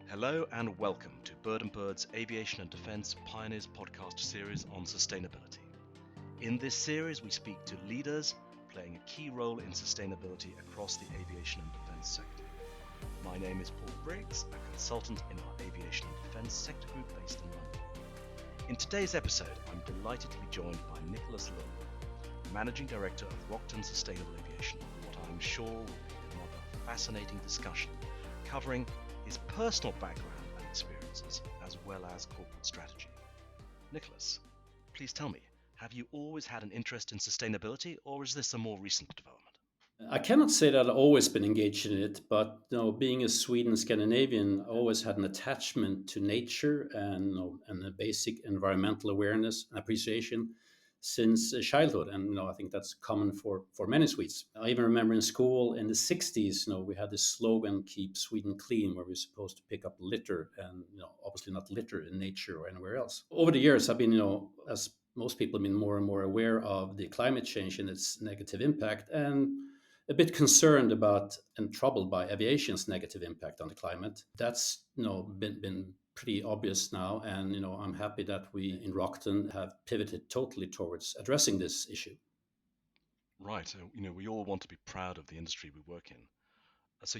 Hello and welcome to Bird and Bird's Aviation and Defence Pioneers podcast series on sustainability. In this series, we speak to leaders playing a key role in sustainability across the aviation and defence sector. My name is Paul Briggs, a consultant in our Aviation and Defence Sector Group based in London. In today's episode, I'm delighted to be joined by Niklas Lund, Managing Director of Rockton Sustainable Aviation, for what I'm sure will be another fascinating discussion covering his personal background and experiences, as well as corporate strategy. Niklas, please tell me, have you always had an interest in sustainability, or is this a more recent development? I cannot say that I've always been engaged in it, but being a Sweden Scandinavian, I always had an attachment to nature and a basic environmental awareness and appreciation since childhood. And I think that's common for many Swedes. I even remember in school in the 60s, we had this slogan, "Keep Sweden clean," where we're supposed to pick up litter and, obviously not litter in nature or anywhere else. Over the years, I've been, as most people have been more and more aware of the climate change and its negative impact, and a bit concerned about and troubled by aviation's negative impact on the climate. That's been pretty obvious now, and I'm happy that we in Rockton have pivoted totally towards addressing this issue. Right. We all want to be proud of the industry we work in. So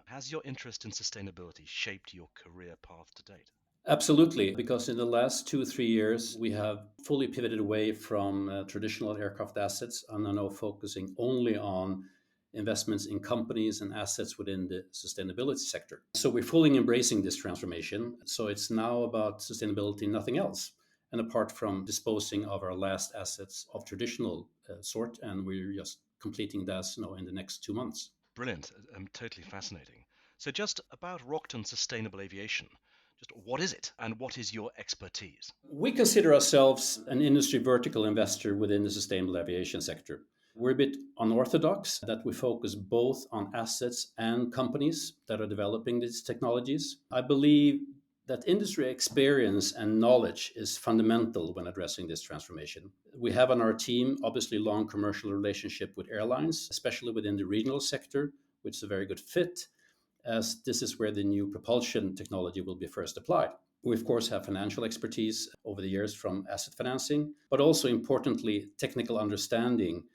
has your interest in sustainability shaped your career path to date? Absolutely, because in the last 2 3 years, we have fully pivoted away from traditional aircraft assets and are now focusing only on investments in companies and assets within the sustainability sector. So we're fully embracing this transformation. So it's now about sustainability, nothing else. And apart from disposing of our last assets of traditional sort, and we're just completing that in the next 2 months. Brilliant. Totally fascinating. So just about Rockton Sustainable Aviation, just what is it and what is your expertise? We consider ourselves an industry vertical investor within the sustainable aviation sector. We're a bit unorthodox that we focus both on assets and companies that are developing these technologies. I believe that industry experience and knowledge is fundamental when addressing this transformation. We have on our team obviously long commercial relationship with airlines, especially within the regional sector, which is a very good fit, as this is where the new propulsion technology will be first applied. We, of course, have financial expertise over the years from asset financing, but also importantly, technical understanding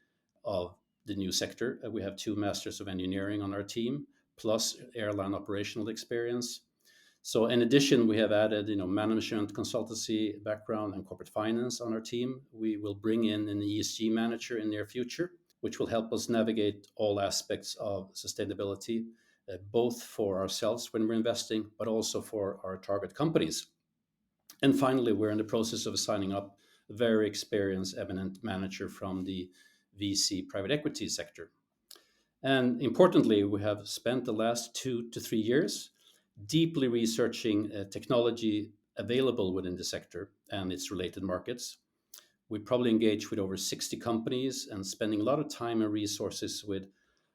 of the new sector. We have 2 masters of engineering on our team, plus airline operational experience. So in addition, we have added, management consultancy background and corporate finance on our team. We will bring in an ESG manager in the near future, which will help us navigate all aspects of sustainability, both for ourselves when we're investing, but also for our target companies. And finally, we're in the process of signing up a very experienced, eminent manager from the VC private equity sector. And importantly, we have spent the last 2 to 3 years deeply researching technology available within the sector and its related markets. We probably engage with over 60 companies and spending a lot of time and resources with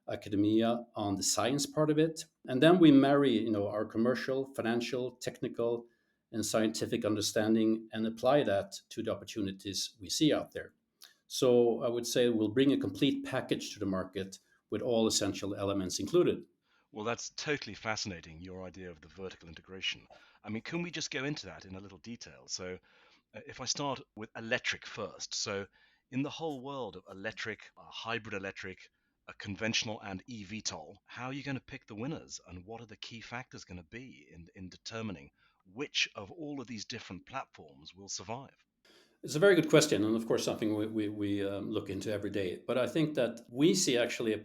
academia on the science part of it. And then we marry, our commercial, financial, technical, and scientific understanding and apply that to the opportunities we see out there. So I would say we'll bring a complete package to the market with all essential elements included. Well, that's totally fascinating, your idea of the vertical integration. I mean, can we just go into that in a little detail? So, if I start with electric first. So, in the whole world of electric, hybrid electric, a conventional and eVTOL, how are you going to pick the winners? And what are the key factors going to be in determining which of all of these different platforms will survive? It's a very good question, and of course, something we look into every day. But I think that we see actually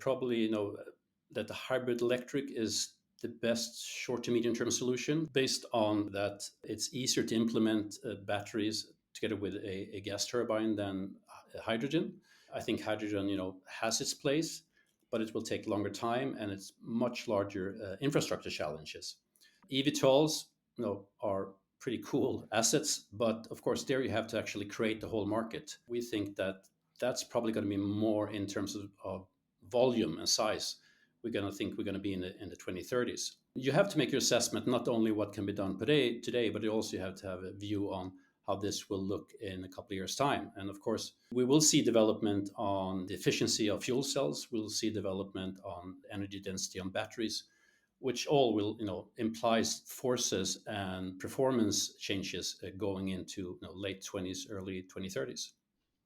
that the hybrid electric is the best short to medium term solution based on that it's easier to implement batteries together with a gas turbine than hydrogen. I think hydrogen, has its place, but it will take longer time and it's much larger infrastructure challenges. eVTOLs, are pretty cool assets, but of course, there you have to actually create the whole market. We think that that's probably going to be more in terms of volume and size. We're going to be in the 2030s. You have to make your assessment not only what can be done today, but you also have to have a view on how this will look in a couple of years' time. And of course, we will see development on the efficiency of fuel cells. We'll see development on energy density on batteries. which all will, implies forces and performance changes going into late 20s, early 2030s.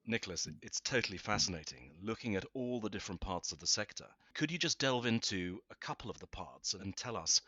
Niklas, it's totally fascinating looking at all the different parts of the sector. Could you just delve into a couple of the parts and tell us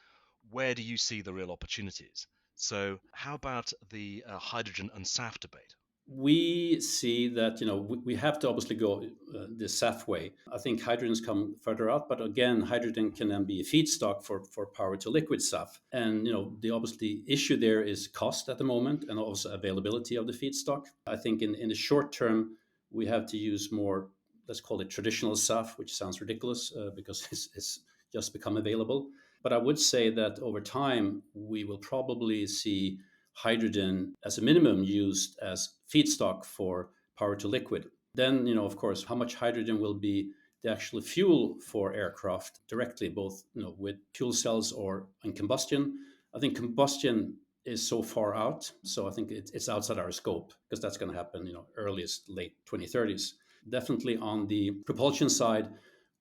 where do you see the real opportunities? So, how about the hydrogen and SAF debate? We see that we have to obviously go the SAF way. I think hydrogens come further out, but again, hydrogen can then be a feedstock for power to liquid SAF. And the obviously issue there is cost at the moment and also availability of the feedstock. I think in the short term we have to use more, let's call it traditional SAF, which sounds ridiculous because it's just become available. But I would say that over time we will probably see hydrogen as a minimum used as feedstock for power to liquid. Then, of course, how much hydrogen will be the actual fuel for aircraft directly, both with fuel cells or in combustion. I think combustion is so far out, so I think it's outside our scope because that's going to happen, earliest late 2030s. Definitely on the propulsion side,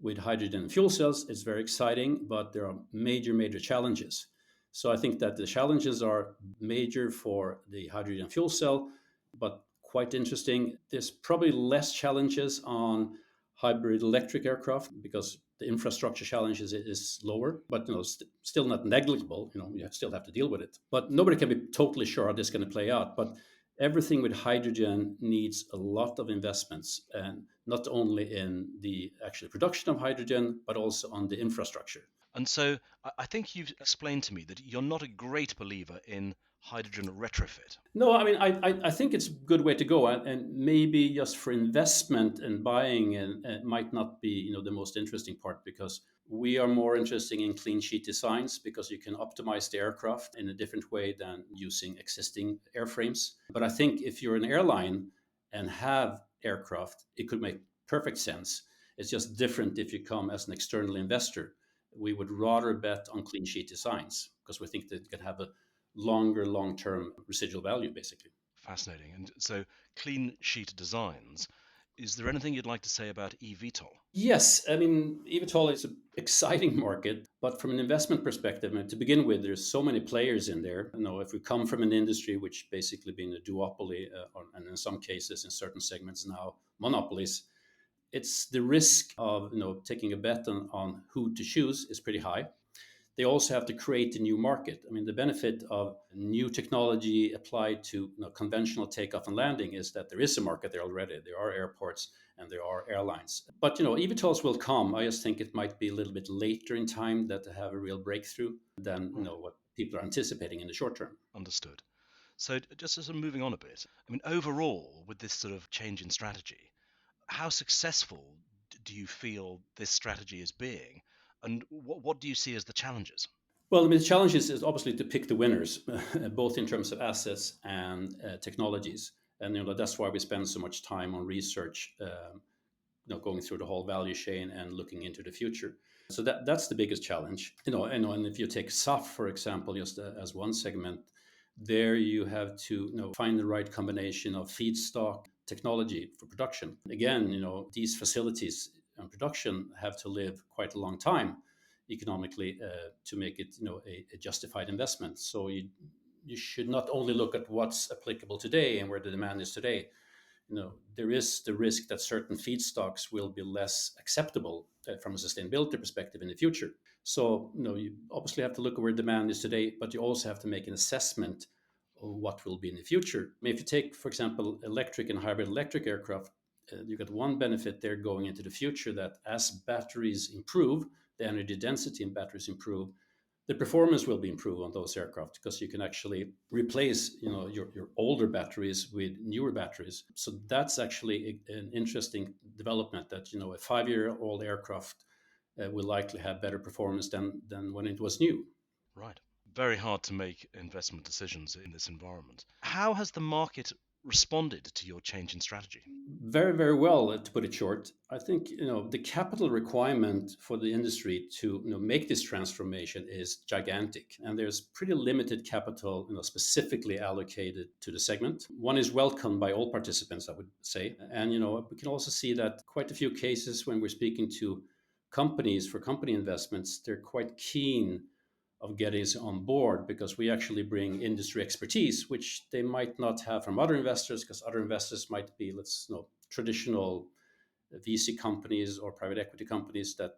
with hydrogen fuel cells, it's very exciting, but there are major challenges. So I think that the challenges are major for the hydrogen fuel cell, but quite interesting. There's probably less challenges on hybrid electric aircraft because the infrastructure challenges is lower, but still not negligible. You still have to deal with it. But nobody can be totally sure how this is going to play out. But everything with hydrogen needs a lot of investments, and not only in the actual production of hydrogen, but also on the infrastructure. And so I think you've explained to me that you're not a great believer in hydrogen retrofit. No, I mean, I think it's a good way to go, and maybe just for investment and buying, and it might not be the most interesting part, because we are more interested in clean sheet designs because you can optimize the aircraft in a different way than using existing airframes. But I think if you're an airline and have aircraft, it could make perfect sense. It's just different if you come as an external investor. We would rather bet on clean sheet designs because we think that it can have a long-term residual value, basically. Fascinating. And so, clean sheet designs. Is there anything you'd like to say about eVTOL? Yes, I mean, eVTOL is an exciting market, but from an investment perspective, and to begin with, there's so many players in there. If we come from an industry which basically been a duopoly, and in some cases, in certain segments now, monopolies, it's the risk of taking a bet on who to choose is pretty high. They also have to create a new market. I mean, the benefit of new technology applied to conventional takeoff and landing is that there is a market there already. There are airports and there are airlines. But eVTOLs will come. I just think it might be a little bit later in time that they have a real breakthrough than what people are anticipating in the short term. Understood. So just as I'm moving on a bit, I mean, overall, with this sort of change in strategy, how successful do you feel this strategy is being? And what do you see as the challenges? Well, I mean, the challenge is obviously to pick the winners, both in terms of assets and technologies. And that's why we spend so much time on research, going through the whole value chain and looking into the future. So that's the biggest challenge. And if you take SAF, for example, just as one segment, there you have to find the right combination of feedstock technology for production. Again, these facilities and production have to live quite a long time economically to make it a justified investment. So you should not only look at what's applicable today and where the demand is today. There is the risk that certain feedstocks will be less acceptable from a sustainability perspective in the future. So you obviously have to look at where demand is today, but you also have to make an assessment of what will be in the future. I mean, if you take, for example, electric and hybrid electric aircraft, you got one benefit there going into the future, that as batteries improve, the energy density in batteries improve, the performance will be improved on those aircraft because you can actually replace your older batteries with newer batteries. So that's actually an interesting development, that a 5-year-old aircraft will likely have better performance than when it was new. Right. Very hard to make investment decisions in this environment. How has the market responded to your change in strategy? Very well, to put it short. I think the capital requirement for the industry to make this transformation is gigantic, and there's pretty limited capital specifically allocated to the segment. One is welcomed by all participants, I would say, and we can also see that quite a few cases when we're speaking to companies for company investments, they're quite keen of getting us on board, because we actually bring industry expertise, which they might not have from other investors, because other investors might be, traditional VC companies or private equity companies that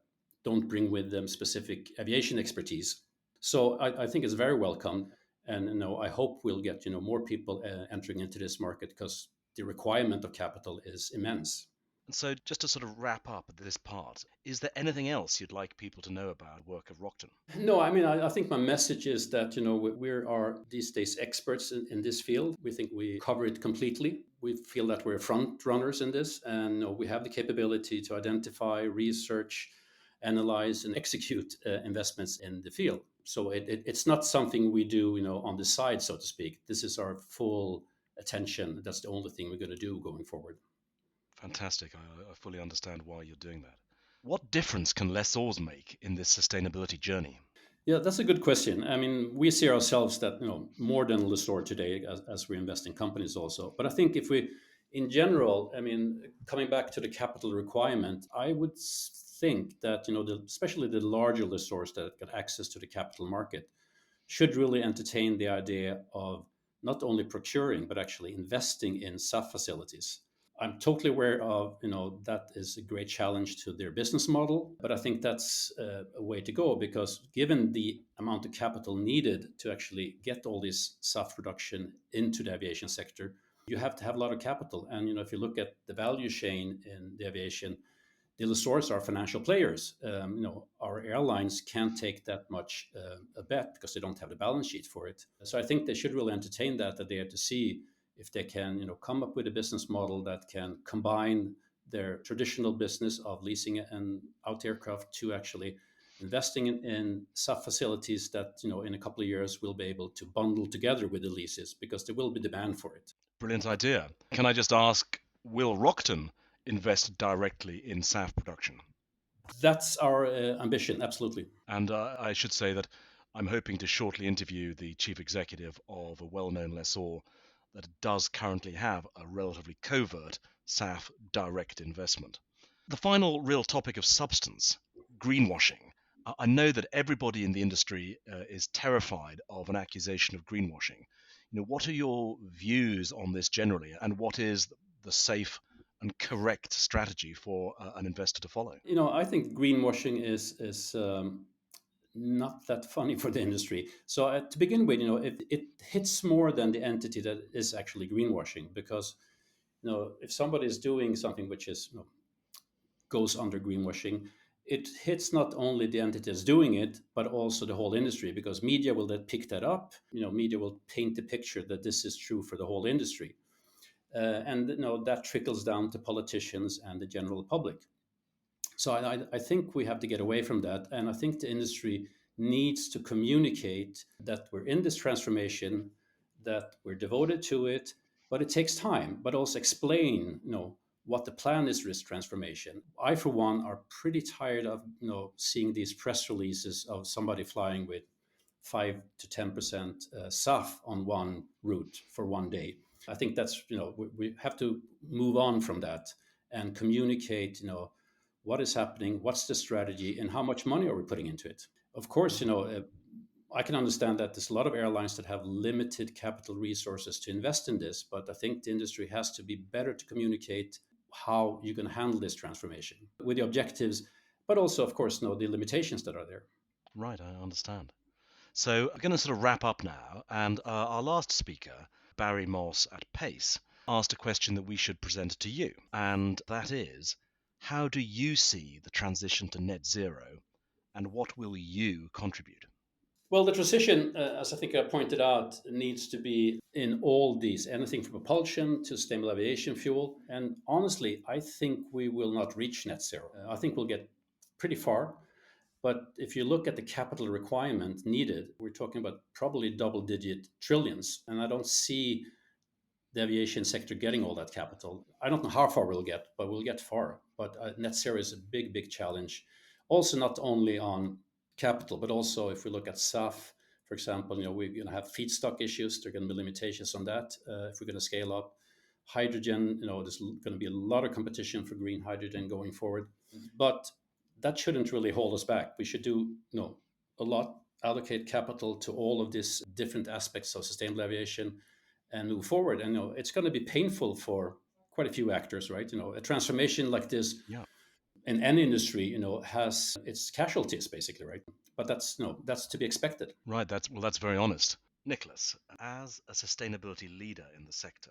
don't bring with them specific aviation expertise. So I think it's very welcome, and I hope we'll get more people entering into this market, because the requirement of capital is immense. So, just to sort of wrap up this part, is there anything else you'd like people to know about the work of Rockton? No, I mean, I think my message is that, we are these days experts in this field. We think we cover it completely. We feel that we're front runners in this, and we have the capability to identify, research, analyze, and execute investments in the field. So it's not something we do, on the side, so to speak. This is our full attention. That's the only thing we're going to do going forward. Fantastic. I fully understand why you're doing that. What difference can lessors make in this sustainability journey? Yeah, that's a good question. I mean, we see ourselves that, more than a lessor today, as we invest in companies also. But I think if we, in general, I mean, coming back to the capital requirement, I would think that, especially the larger lessors that get access to the capital market should really entertain the idea of not only procuring, but actually investing in SAF facilities. I'm totally aware of, that is a great challenge to their business model, but I think that's a way to go, because given the amount of capital needed to actually get all this SAF production into the aviation sector, you have to have a lot of capital. And, if you look at the value chain in the aviation, the lessors are financial players. Our airlines can't take that much a bet, because they don't have the balance sheet for it. So I think they should really entertain that they have to see if they can, come up with a business model that can combine their traditional business of leasing and out aircraft to actually investing in SAF facilities that, in a couple of years will be able to bundle together with the leases, because there will be demand for it. Brilliant idea. Can I just ask, will Rockton invest directly in SAF production? That's our ambition, absolutely. And I should say that I'm hoping to shortly interview the chief executive of a well-known lessor that does currently have a relatively covert SAF direct investment. The final real topic of substance, greenwashing. I know that everybody in the industry is terrified of an accusation of greenwashing. What are your views on this generally, and what is the safe and correct strategy for an investor to follow? I think greenwashing is not that funny for the industry. So to begin with, it hits more than the entity that is actually greenwashing, because if somebody is doing something which is goes under greenwashing, it hits not only the entity that's doing it, but also the whole industry, because media will then pick that up. Media will paint the picture that this is true for the whole industry, and that trickles down to politicians and the general public. So I think we have to get away from that. And I think the industry needs to communicate that we're in this transformation, that we're devoted to it, but it takes time. But also explain, what the plan is for this transformation. I, for one, are pretty tired of, seeing these press releases of somebody flying with 5 to 10% SAF on one route for one day. I think that's, we have to move on from that and communicate, what is happening, what's the strategy, and how much money are we putting into it. Of course, I can understand that there's a lot of airlines that have limited capital resources to invest in this, but I think the industry has to be better to communicate how you're going to handle this transformation with the objectives, but also, of course, the limitations that are there. Right, I understand. So I'm going to sort of wrap up now, and our last speaker, Barry Moss at Pace, asked a question that we should present to you, and that is, how do you see the transition to net zero, and what will you contribute? Well, the transition, as I think I pointed out, needs to be in all these, anything from propulsion to sustainable aviation fuel. And honestly, I think we will not reach net zero. I think we'll get pretty far. But if you look at the capital requirement needed, we're talking about probably double-digit trillions. And I don't see the aviation sector getting all that capital. I don't know how far we'll get, but we'll get far. But net zero is a big, big challenge. Also, not only on capital, but also if we look at SAF, for example, we're going to have feedstock issues. There are going to be limitations on that if we're going to scale up. Hydrogen, there's going to be a lot of competition for green hydrogen going forward. But that shouldn't really hold us back. We should do a lot allocate capital to all of these different aspects of sustainable aviation and move forward. And it's going to be painful for quite a few actors, right? A transformation like this Yeah. in any industry, has its casualties, basically, right? But that's to be expected. Right, that's very honest. Nicholas, as a sustainability leader in the sector,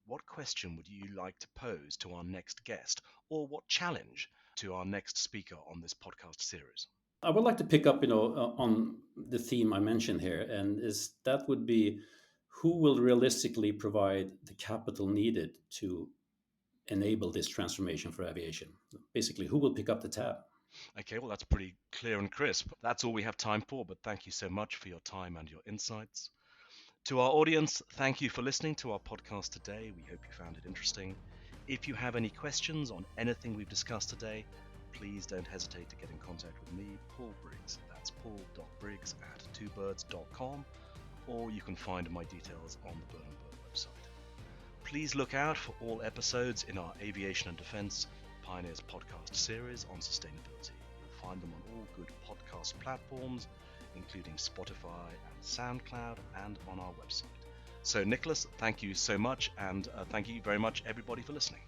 what question would you like to pose to our next guest, or what challenge to our next speaker on this podcast series? I would like to pick up, on the theme I mentioned here, and is that would be who will realistically provide the capital needed to enable this transformation for aviation. Basically, who will pick up the tab? Okay, well, that's pretty clear and crisp. That's all we have time for, but thank you so much for your time and your insights. To our audience, thank you for listening to our podcast today. We hope you found it interesting. If you have any questions on anything we've discussed today, please don't hesitate to get in contact with me, Paul Briggs. That's paul.briggs@twobirds.com, or you can find my details on the Bird and Bird website. Please look out for all episodes in our Aviation and Defence Pioneers podcast series on sustainability. You'll find them on all good podcast platforms, including Spotify and SoundCloud, and on our website. So, Nicholas, thank you so much, and thank you very much, everybody, for listening.